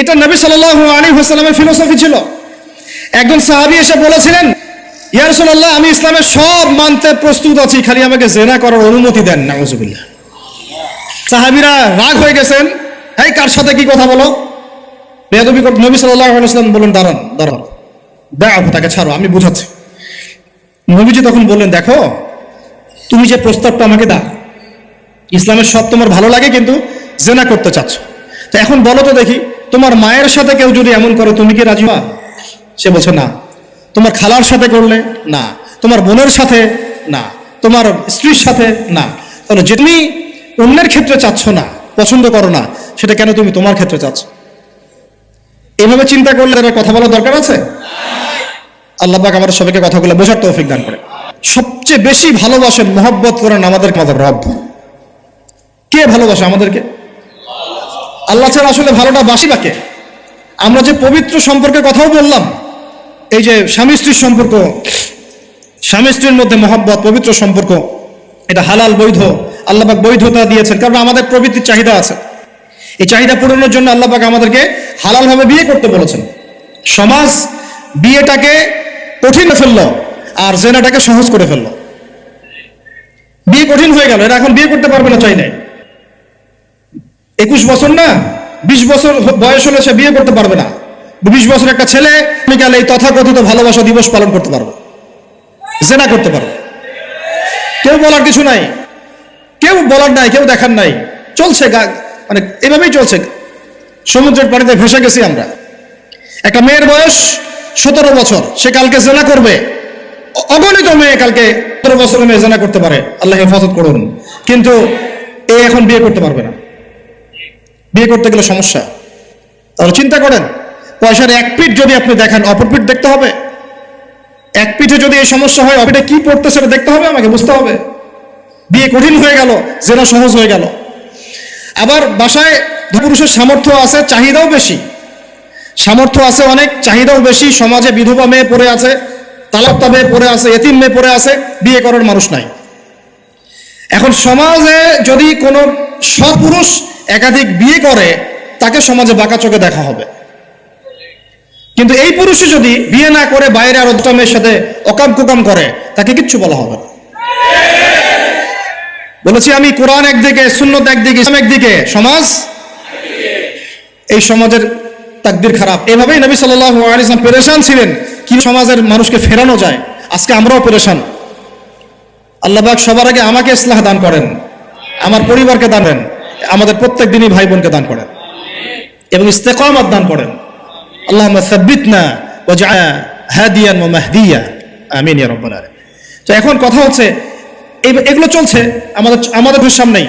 এটা নবী সাল্লাল্লাহু আলাইহি ওয়াসাল্লামের ফিলোসফি ছিল। একজন সাহাবী এসে বলেছিলেন, ইয়া রাসূলুল্লাহ, আমি ইসলামের সব মানতে প্রস্তুত আছি, খালি আমাকে জিনা করার অনুমতি দেন। নাউযুবিল্লাহ। সাহাবীরা রাগ হয়ে গেছেন, এই কার সাথে কি কথা বলো? বেয়াদবি করে নবী সাল্লাল্লাহু আলাইহি ওয়াসাল্লাম বললেন, দাঁড়ান দাঁড়ান, দাও তাকে ছাড়ো, আমি বুঝাচ্ছি। নবীজি তখন বললেন, দেখো তুমি যে প্রস্তাবটা আমাকে দাও, ইসলামের সব তোমার ভালো লাগে, কিন্তু জিনা করতে চাচ্ছ, তো এখন বলো তো দেখি, তোমার মায়ের সাথে কেউ যদি এমন করে তুমি কি রাজি হবা? সে বলছে না। তোমার খালার সাথে করলে না, তোমার বোনের সাথে না, তোমার স্ত্রীর সাথে না। তাহলে যে তুমি অন্যের ক্ষেত্রে চাচ্ছ না, পছন্দ করো না, সেটা কেন তুমি তোমার ক্ষেত্রে চাচ্ছ? এভাবে চিন্তা করলে তাদের কথা বলার দরকার আছে? আল্লাহ পাক আমাদের সবাইকে কথাগুলো বোঝার তৌফিক দান করে। সবচেয়ে বেশি ভালোবাসেন, মহব্বত করেন আমাদেরকে আমাদের রব। কে ভালোবাসে আমাদেরকে? আল্লাহ ছাড়া আসলে ভালোটা বাসি বাকে। আমরা যে পবিত্র সম্পর্কের কথাও বললাম, এই যে স্বামী স্ত্রীর সম্পর্ক, স্বামী স্ত্রীর মধ্যে মহব্বত, পবিত্র সম্পর্ক, এটা হালাল বৈধ, আল্লাহ পাক বৈধতা দিয়েছেন, কারণ আমাদের প্রবৃত্তির চাহিদা আছে। এই চাহিদা পূরণের জন্য আল্লাহ পাক আমাদেরকে হালালভাবে বিয়ে করতে বলেছেন। সমাজ বিয়েটাকে কঠিন ফেললো আর জেনাটাকে সহজ করে ফেললো। বিয়ে কঠিন হয়ে গেল, এরা এখন বিয়ে করতে পারবে না চাইলে। 21 বছর না, 20 বছর বয়স হলে সে বিয়ে করতে পারবে না। 20 বছর একটা ছেলে বিকালে এই তথাকথিত ভালোবাসা দিবস পালন করতে পারবে, জেনা করতে পারবে। কেউ বলার কিছু নাই, কেউ বলার নাই, কেউ দেখার নাই, চলছে, মানে এভাবেই চলছে। সমুদ্রের পানিতে ভেসে গেছি আমরা। একটা মেয়ের বয়স 17 বছর, সে কালকে জেনা করবে। অগণিত মেয়ে কালকে 17 বছরের মেয়ে জেনা করতে পারে, আল্লাহ হেফাজত করুন, কিন্তু এ এখন বিয়ে করতে পারবে না। বিয়ে করতে গেলে সমস্যা। তাহলে চিন্তা করেন, পয়সার এক পিঠ যদি আপনি দেখেন, অপর পিঠ দেখতে হবে। এক পিঠে যদি এই সমস্যা হয়, অপিঠে কি পড়তে সেটা দেখতে হবে, আমাকে বুঝতে হবে। বিয়ে কঠিন হয়ে গেল, জেনা সহজ হয়ে গেল। আবার বাসায় পুরুষের সামর্থ্য আছে, চাহিদাও বেশি, সামর্থ্য আছে অনেক, চাহিদাও বেশি। সমাজে বিধবা মেয়ে পড়ে আছে, তালাক্তা মেয়ে পড়ে আছে, এতিম মেয়ে পড়ে আছে, বিয়ে করার মানুষ নাই। এখন সমাজে যদি কোনো সৎপুরুষ একাধিক বিয়ে করে, তাকে সমাজে বাঁকা চোখে দেখা হবে। কিন্তু এই পুরুষই যদি বিয়ে না করে বাইরে আর দুটা মেয়ের সাথে অকাম কুকাম করে, তাকে কিচ্ছু বলা হবে না। বলেছি আমি, কোরআন একদিকে, সুন্নত একদিকে, ইসলাম একদিকে, সমাজ, এই সমাজের তাকদির খারাপ। এভাবেই নবী সাল্লাল্লাহু আলাইহি ওয়াসাল্লাম পেরেশান ছিলেন কি সমাজের মানুষকে ফেরানো যায়। আজকে আমরাও পেরেশান। আল্লাহ পাক সবার আগে আমাকে ইসলাহ দান করেন, আমার পরিবারকে দান করেন, আমাদের প্রত্যেক দিনই ভাই বোনকে দান করেন এবং ইস্তেকামাত দান করেন। আল্লাহুম্মা সাব্বিতনা ওয়াজআলনা হাদিয়ান ওয়া মাহদিয়া, আমিন ইয়া রাব্বাল আলামিন। তো এখন কথা হচ্ছে, এগুলো চলছে আমাদের সামনেই।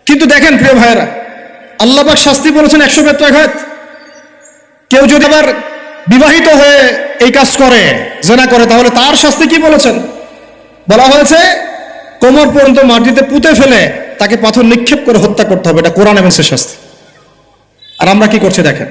কিন্তু দেখেন প্রিয় ভাইয়েরা, আল্লাহ পাক শাস্তি বলেছেন 100 বেত্রাঘাত। কেউ যদি আবার বিবাহিত হয়ে এই কাজ করে, জেনা করে, তাহলে তার শাস্তি কি বলেছেন? বলা হয়েছে কোমর পর্যন্ত মাটিতে পুঁতে ফেলে তাকে পাথর নিক্ষেপ করে হত্যা করতে হবে। এটা কোরআন এবং শাস্তি। আর আমরা কি করছি দেখেন।